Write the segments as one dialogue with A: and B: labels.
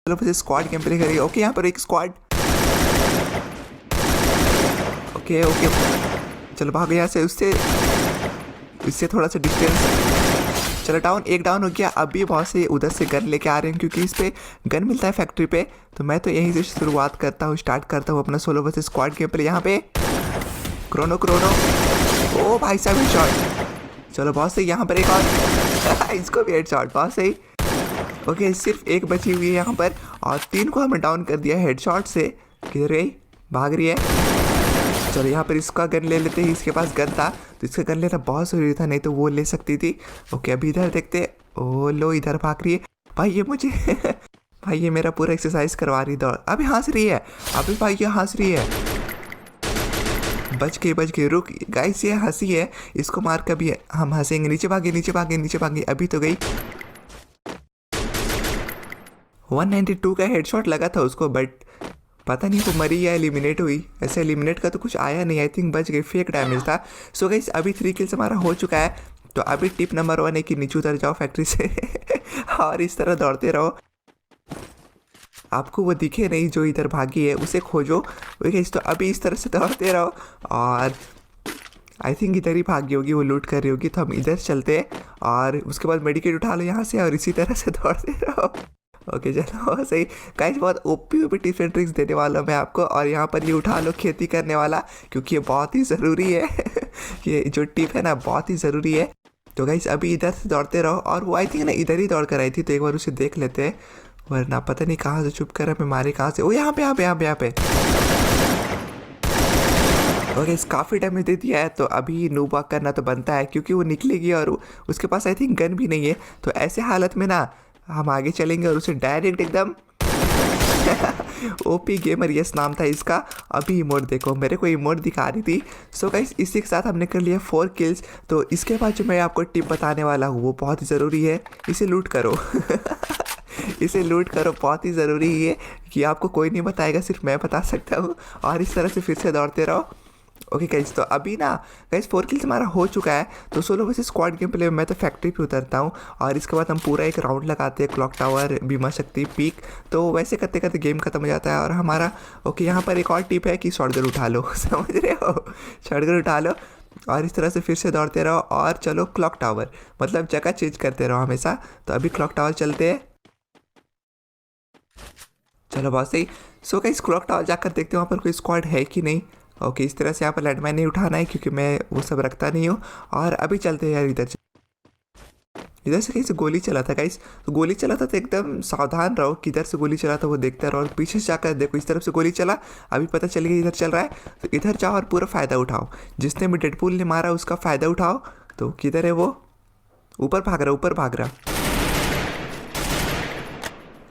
A: चलो फिर squad game play करिए। ओके यहाँ पर एक स्क्वाड। ओके ओके चलो भागो यहाँ से, उससे इससे थोड़ा सा डिस्टेंस। चलो डाउन, एक डाउन हो गया। अभी बहुत से उधर से गन लेके आ रहे हैं क्योंकि इस पे गन मिलता है फैक्ट्री पे। तो मैं तो यहीं से शुरुआत करता हूँ, स्टार्ट करता हूँ अपना solo versus squad game play. यहाँ पे क्रोनो क्रोनो, ओ भाई साहब हेडशॉट। चलो बहुत सही, यहाँ पर एक और इसको भी हेडशॉट, बहुत सही। ओके सिर्फ एक बची हुई है यहाँ पर और 3 को हमें डाउन कर दिया हेडशॉट से। किधर गई, भाग रही है। चलो यहाँ पर इसका गन ले लेते हैं, इसके पास गन था तो इसका गन लेना बहुत ज़रूरी था, नहीं तो वो ले सकती थी। ओके अभी इधर देखते। ओ लो इधर भाग रही है भाई ये मुझे भाई ये मेरा पूरा एक्सरसाइज करवा रही दौड़। अभी हंस रही है, अभी भाई ये हंस रही है। बच के रुक गाइस, ये हंसी है, इसको मार कर भी हम हंसेंगे। नीचे भागे नीचे भागे नीचे भागे, अभी तो गई। 192 का हेडशॉट लगा था उसको, बट पता नहीं वो मरी या एलिमिनेट हुई। ऐसे एलिमिनेट का तो कुछ आया नहीं, आई थिंक बच गई, फेक डैमेज था। सो गाइस अभी 3 किल्स हमारा हो चुका है। तो अभी टिप नंबर 1 है कि नीचे उतर जाओ फैक्ट्री से और इस तरह दौड़ते रहो। आपको वो दिखे नहीं जो इधर भागी है, उसे खोजो। गाइस तो अभी इस तरह से दौड़ते रहो और आई थिंक इधर ही भागी होगी, वो लूट कर रही होगी। तो हम इधर चलते हैं और उसके बाद मेडिकेट उठा लो यहाँ से और इसी तरह से दौड़ते रहो। ओके चलो सही गाइस, बहुत ओपी टिप्स एंड ट्रिक्स देने वाला हूँ मैं आपको। और यहाँ पर ये उठा लो खेती करने वाला, क्योंकि ये बहुत ही ज़रूरी है ये जो टिप है ना बहुत ही ज़रूरी है। तो गाइस अभी इधर से दौड़ते रहो और वो आई थिंक ना इधर ही दौड़ कर आई थी, तो एक बार उसे देख लेते हैं, वरना पता नहीं कहाँ से छुप कर हमें मारे कहाँ से। ओ यहाँ पे यहाँ पे यहाँ पे यहाँ पे। ओके काफ़ी डैमेज दे दिया है। तो अभी नूब वॉक करना तो बनता है क्योंकि वो निकलेगी और उसके पास आई थिंक गन भी नहीं है। तो ऐसे हालत में ना हम आगे चलेंगे और उसे डायरेक्ट एकदम ओपी गेमर यस नाम था इसका। अभी इमोट देखो, मेरे को इमोट दिखा रही थी। सो गाइस इसी के साथ हमने कर लिया 4 किल्स। तो इसके बाद जो मैं आपको टिप बताने वाला हूँ वो बहुत ही ज़रूरी है, इसे लूट करो इसे लूट करो, बहुत ही ज़रूरी है कि आपको कोई नहीं बताएगा, सिर्फ मैं बता सकता हूँ। और इस तरह से फिर से दौड़ते रहो। ओके गाइस तो अभी ना गाइस 4 किल्स हमारा हो चुका है। तो solo versus squad game play में मैं तो फैक्ट्री पे उतरता हूँ और इसके बाद हम पूरा एक राउंड लगाते हैं क्लॉक टावर बीमा शक्ति पीक। तो वैसे करते करते गेम खत्म हो जाता है और हमारा ओके यहाँ पर एक और टिप है कि शॉटगन उठा लो समझ रहे हो, शॉटगन उठा लो और इस तरह से फिर से दौड़ते रहो और चलो क्लॉक टावर, मतलब जगह चेंज करते रहो हमेशा। तो अभी क्लॉक टावर चलते हैं। चलो बहुत सही। सो गाइस क्लॉक टावर जाकर देखते हैं वहाँ पर कोई स्क्वाड है कि नहीं। ओके इस तरह से यहाँ पर लैंडमाइन नहीं उठाना है क्योंकि मैं वो सब रखता नहीं हूँ। और अभी चलते हैं यार इधर से कहीं से गोली चला था गाइस। तो गोली चला था तो एकदम सावधान रहो, किधर से गोली चला था वो देखते रहो और पीछे से जाकर देखो इस तरफ से गोली चला, अभी पता चल गया इधर चल रहा है। तो इधर जाओ और पूरा फ़ायदा उठाओ, जिसने भी डेडपूल ने मारा उसका फ़ायदा उठाओ। तो किधर है वो, ऊपर भाग रहा ऊपर भाग रहा।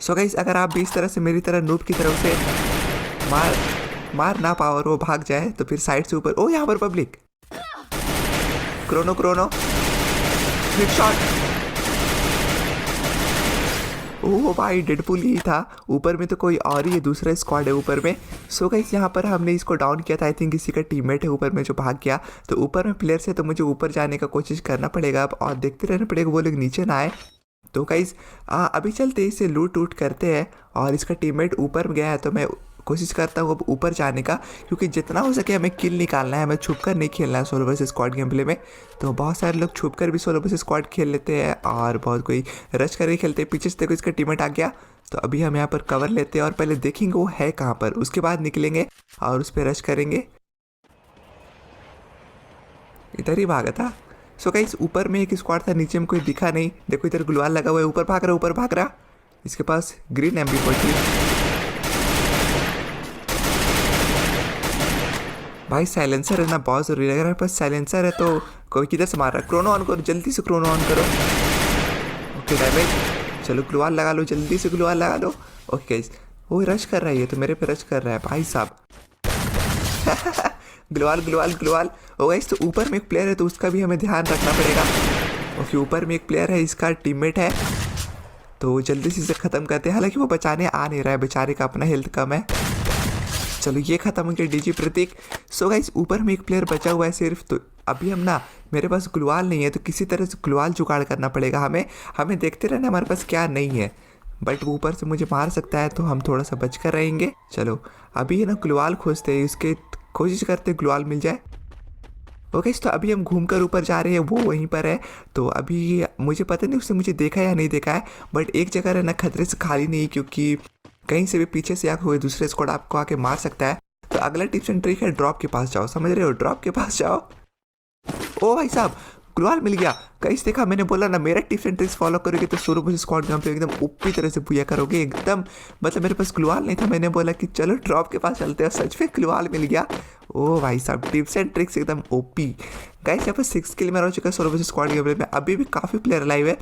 A: सो गाइस अगर आप भी इस तरह से मेरी तरह नूब की तरफ से मार ना पाओ और वो भाग जाए तो फिर साइड से ऊपर। ओ यहाँ पर पब्लिक, क्रोनो क्रोनो हेडशॉट। ओ भाई डेडपूल ही था, ऊपर में तो कोई और ही है, दूसरा स्क्वाड है ऊपर में। सो गाइस यहाँ पर हमने इसको डाउन किया था, आई थिंक किसी का टीममेट है ऊपर में जो भाग गया। तो ऊपर में प्लेयर्स है तो मुझे ऊपर जाने का कोशिश करना पड़ेगा अब और देखते रहना पड़ेगा वो लोग नीचे ना आए। तो गाइस अभी चलते इसे लूट वूट करते हैं और इसका टीममेट ऊपर गया है तो मैं कोशिश करता हूँ अब ऊपर जाने का, क्योंकि जितना हो सके हमें किल निकालना है, हमें छुप कर नहीं खेलना है solo versus squad game play में। तो बहुत सारे लोग छुप कर भी सोलो वर्सेस स्क्वाड खेल लेते हैं और बहुत कोई रश कर ही खेलते हैं। पीछे से देखो इसका टीममेट आ गया। तो अभी हम यहाँ पर कवर लेते हैं और पहले देखेंगे वो है कहाँ पर, उसके बाद निकलेंगे और उस पर रश करेंगे। इधर ही भागा था। सो गाइस ऊपर में एक स्क्वाड था, नीचे में कोई दिखा नहीं। देखो इधर गुलवाल लगा हुआ है, ऊपर भाग रहा ऊपर भाग रहा। इसके पास ग्रीन MP40। भाई साइलेंसर है ना बहुत ज़रूरी है, अगर मेरे पास साइलेंसर है तो कोई किधर से मार रहा है। क्रोनो ऑन करो जल्दी से, क्रोनो ऑन करो। ओके डैमेज, चलो ग्लूवाल लगा लो जल्दी से, ग्लूवाल लगा लो। ओके गाइस वो रश कर रहा है, ये तो मेरे पे रश कर रहा है भाई साहब ग्लूवाल ग्लूवाल ग्लूवाल। ओ गाइस तो ऊपर में एक प्लेयर है तो उसका भी हमें ध्यान रखना पड़ेगा। ओके ऊपर में एक प्लेयर है, इसका टीममेट है तो जल्दी से इसे ख़त्म करते हैं। हालांकि वो बचाने आ नहीं रहा है, बेचारे का अपना हेल्थ कम है। चलो ये खत्म हो गया डीजी प्रतीक। सो गाइस ऊपर में एक प्लेयर बचा हुआ है सिर्फ। तो अभी हम ना, मेरे पास ग्लूवाल नहीं है तो किसी तरह से ग्लूवाल जुगाड़ करना पड़ेगा हमें देखते रहना हमारे पास क्या नहीं है। बट वो ऊपर से मुझे मार सकता है, तो हम थोड़ा सा बच कर रहेंगे। चलो अभी है ना ग्लूवाल खोजते हैं, उसके कोशिश करते हैं ग्लूवाल मिल जाए। ओके तो अभी हम घूम कर ऊपर जा रहे हैं, वो वहीं पर है। तो अभी मुझे पता नहीं उसने मुझे देखा है या नहीं देखा है, बट एक जगह रहना खतरे से खाली नहीं, क्योंकि कहीं से भी पीछे से आके कोई दूसरे स्क्वाड आपको आके मार सकता है। तो अगला टिप्स एंड ट्रिक है ड्रॉप के पास जाओ, समझ रहे हो, ड्रॉप के पास जाओ। ओ भाई साहब ग्लूवाल मिल गया। गाइस देखा, मैंने बोला ना मेरा टिप्स एंड ट्रिक्स फॉलो करोगे तो सोलो वर्सेस स्क्वाड गेम पे एकदम ओपी तरह से बुया करोगे एकदम। मतलब मेरे पास ग्लूवाल नहीं था, मैंने बोला कि चलो ड्रॉप के पास चलते हैं, सच में ग्लूवाल मिल गया। ओ भाई साहब टिप्स एंड ट्रिक्स एकदम ओपी। गाइस यहाँ पर 6 किल मेरा हो चुका है सोलो वर्सेस स्क्वाड गेम में, अभी भी काफ़ी प्लेयर लाइव है।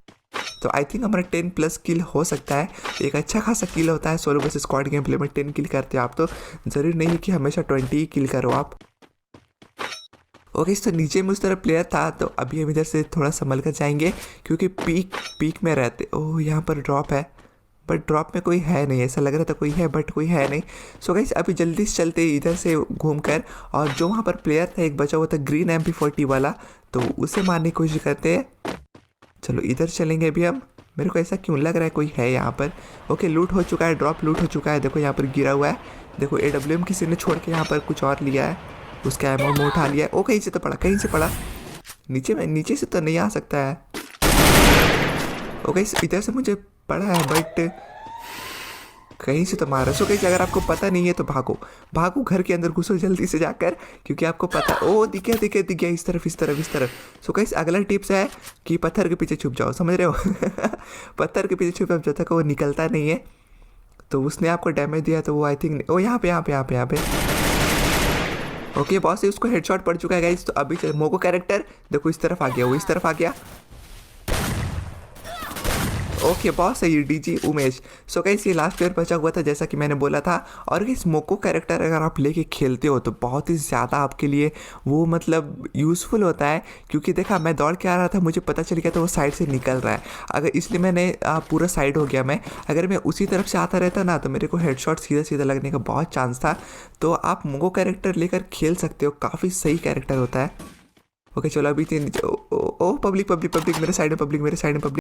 A: तो आई थिंक हमारा 10+ किल हो सकता है, एक अच्छा खासा किल होता है solo versus squad game play में। 10 किल करते हो आप तो ज़रूरी नहीं है कि हमेशा 20 किल करो आप। ओके तो नीचे में उस तरह प्लेयर था, तो अभी हम इधर से थोड़ा संभल कर जाएंगे, क्योंकि पीक में रहते। ओह यहाँ पर ड्रॉप है, बट ड्रॉप में कोई है नहीं, ऐसा लग रहा था कोई है बट कोई है नहीं। सो गाइस अभी जल्दी से चलते इधर से घूमकर, और जो वहाँ पर प्लेयर था एक बचा हुआ था ग्रीन MP40 वाला, तो उसे मारने की कोशिश करते हैं। चलो इधर चलेंगे अभी हम। मेरे को ऐसा क्यों लग रहा है कोई है यहाँ पर। ओके लूट हो चुका है, ड्रॉप लूट हो चुका है, देखो यहाँ पर गिरा हुआ है। देखो AWM किसी ने छोड़ के यहाँ पर कुछ और लिया है, उसका एमो में उठा लिया है। ओ कहीं से तो पड़ा, कहीं से पड़ा, नीचे से तो नहीं आ सकता है। ओके इधर से मुझे पड़ा है, बट कहीं से तो मारा। सो कहीं अगर आपको पता नहीं है तो भागो घर के अंदर घुसो जल्दी से जाकर, क्योंकि आपको पता। ओ दिख गया इस तरफ। सो कहीं अगला टिप्स है कि पत्थर के पीछे छुप जाओ, समझ रहे हो पत्थर के पीछे छुप जाओ जब तक वो निकलता नहीं है। तो उसने आपको डैमेज दिया तो वो आई थिंक, ओ यहाँ पे ओके बॉस से उसको हेडशॉट पड़ चुका है गाइस। तो अभी मोको कैरेक्टर देखो इस तरफ आ गया, वो इस तरफ आ गया। ओके बॉस है ये DG उमेश। सो गाइस ये लास्ट प्लेयर बचा हुआ था जैसा कि मैंने बोला था। और गाइस मोको कैरेक्टर अगर आप लेके खेलते हो तो बहुत ही ज़्यादा आपके लिए वो मतलब यूज़फुल होता है, क्योंकि देखा मैं दौड़ के आ रहा था, मुझे पता चल गया तो वो साइड से निकल रहा है, अगर इसलिए मैंने पूरा साइड हो गया मैं। अगर मैं उसी तरफ से आता रहता ना तो मेरे को हेडशॉट सीधा लगने का बहुत चांस था। तो आप मोको कैरेक्टर लेकर खेल सकते हो, काफ़ी सही कैरेक्टर होता है। ओके चलो अभी ओ पब्लिक मेरे साइड में पब्लिक